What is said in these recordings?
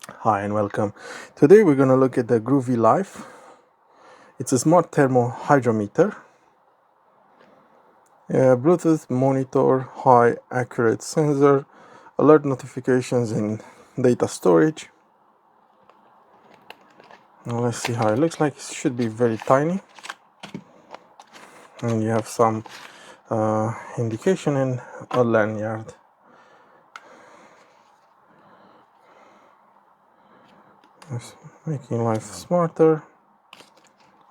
Hi and welcome. Today we're going to look at the GoveeLife. It's a smart thermal hydrometer, Bluetooth monitor, high accurate sensor, alert notifications and data storage. Now let's see how it looks like. It should be very tiny, and you have some indication and a lanyard. It's making life smarter.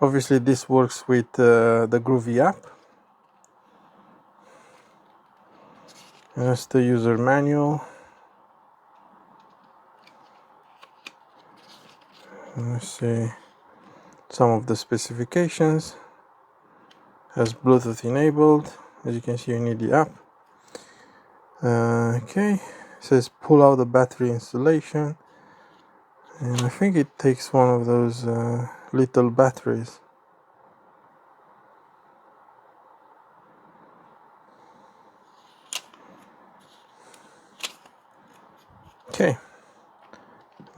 Obviously this works with the Govee app. That's the user manual. Let's see some of the specifications. Has Bluetooth enabled. As you can see, you need the app. Okay, it says pull out the battery installation, and I think it takes one of those little batteries. Okay,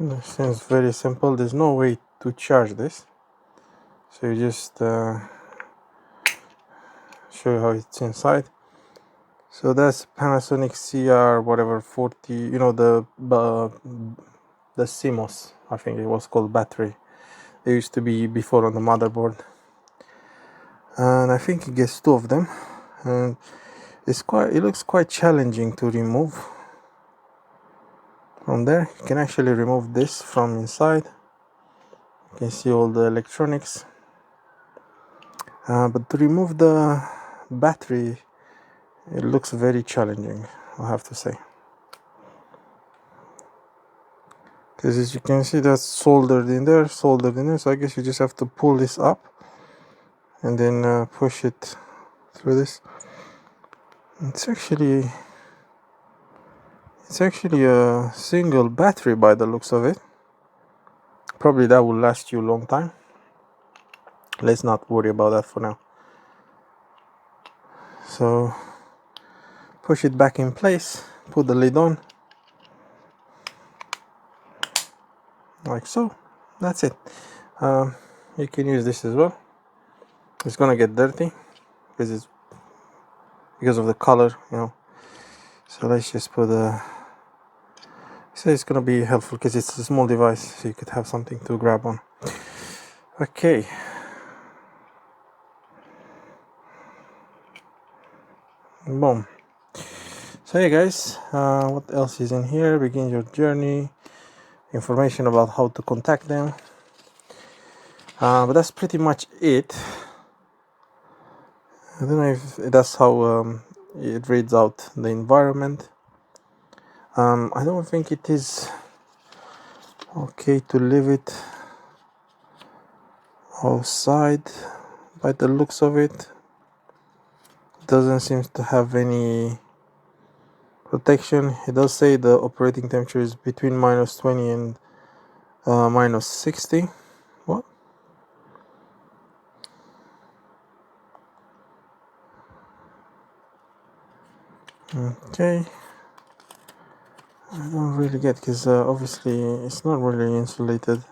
this seems very simple. There's no way to charge this, so you just show you how it's inside. So that's Panasonic CR whatever 40, you know, the CMOS, I think it was called, battery. They used to be before on the motherboard, and I think it gets two of them, and it looks quite challenging to remove from there. You can actually remove this from inside. You can see all the electronics, but to remove the battery, it looks very challenging, I have to say, because as you can see, that's soldered in there, so I guess you just have to pull this up and then push it through this. It's actually a single battery by the looks of it. Probably that will last you a long time. Let's not worry about that for now. So push it back in place, put the lid on, like so. That's it. You can use this as well. It's gonna get dirty because of the color, you know. So let's just put so it's gonna be helpful because it's a small device, so you could have something to grab on. Okay. Boom. So hey guys, what else is in here? Begin your journey. Information about how to contact them. But that's pretty much it. I don't know if that's how it reads out the environment. I don't think it is okay to leave it outside by the looks of it. Doesn't seem to have any protection. It does say the operating temperature is between -20 and -60. What? Okay. I don't really get, because obviously it's not really insulated.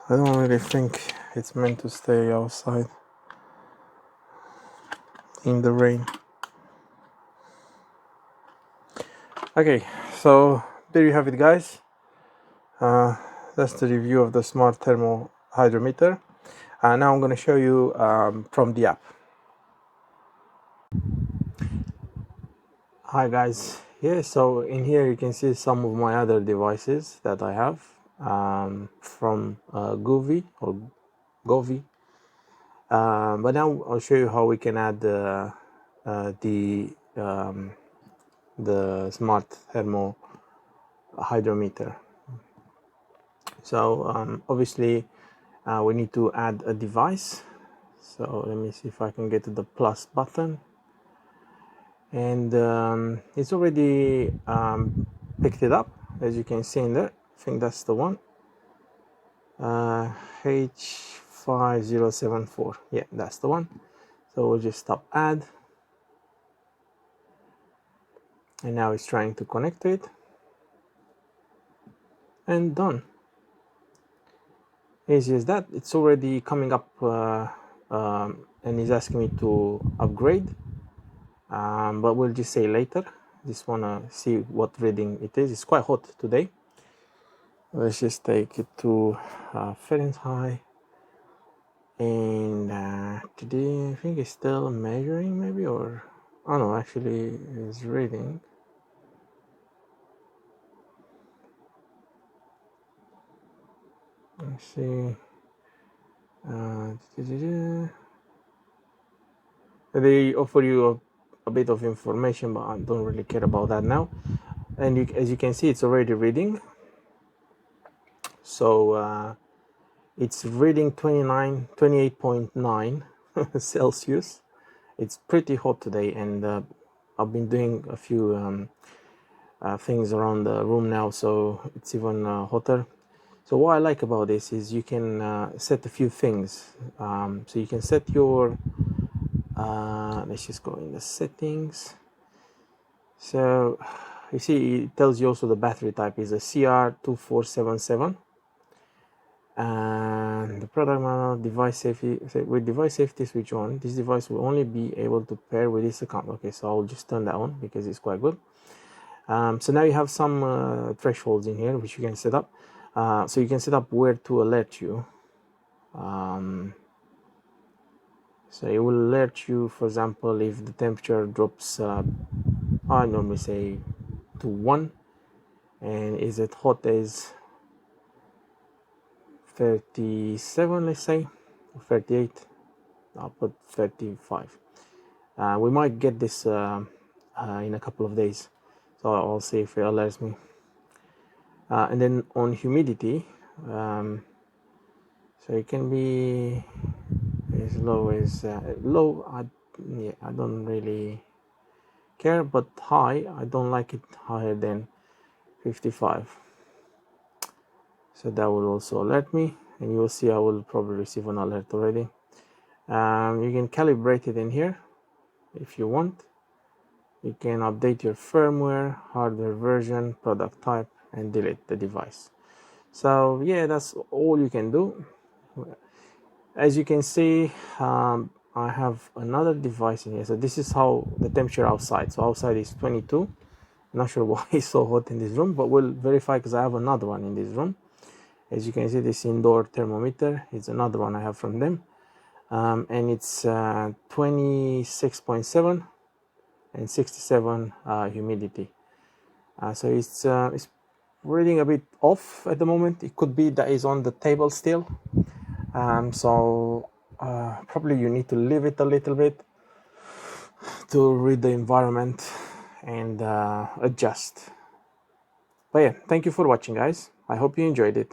I don't really think it's meant to stay outside in the rain. Okay, so there you have it, guys. That's the review of the smart thermal hydrometer. Now I'm going to show you from the app. Hi guys, yeah, so in here you can see some of my other devices that I have from Govee or Govee. But now I'll show you how we can add the smart thermal hydrometer. So obviously we need to add a device. So let me see if I can get to the plus button, and it's already picked it up, as you can see in there. I think that's the one, H5074. Yeah, that's the one. So we'll just stop add, and now it's trying to connect to it. and done. Easy as that. It's already coming up and is asking me to upgrade, but we'll just say later. Just want to see what reading it is. It's quite hot today. Let's just take it to Fahrenheit, and today I think it's still measuring, maybe, or oh no, actually it's reading. Let's see. They offer you a bit of information, but I don't really care about that now. And as you can see, it's already reading. So it's reading 28.9 Celsius. It's pretty hot today, and I've been doing a few things around the room now, so it's even hotter. So what I like about this is you can set a few things. So you can set your let's just go in the settings. So you see it tells you also the battery type is a CR2477, and the product manual, device safety. So with device safety switch on, this device will only be able to pair with this account. Okay, so I'll just turn that on because it's quite good. So now you have some thresholds in here which you can set up. So you can set up where to alert you. So it will alert you, for example, if the temperature drops, I normally say to 1, and is it hot as 37, let's say, 38, I'll put 35. We might get this in a couple of days, so I'll see if it alerts me. And then on humidity, so it can be as low as low. I don't really care, but high, I don't like it higher than 55. So that will also alert me, and you will see I will probably receive an alert already. You can calibrate it in here if you want. You can update your firmware, hardware version, product type, and delete the device. So yeah, that's all you can do. As you can see, I have another device in here. So this is how the temperature outside. So outside is 22. I'm not sure why it's so hot in this room, but we'll verify because I have another one in this room. As you can see, this indoor thermometer is another one I have from them, and it's 26.7 and 67 humidity. So it's reading a bit off at the moment. It could be that it's on the table still. So probably you need to leave it a little bit to read the environment and adjust. But yeah, thank you for watching, guys. I hope you enjoyed it.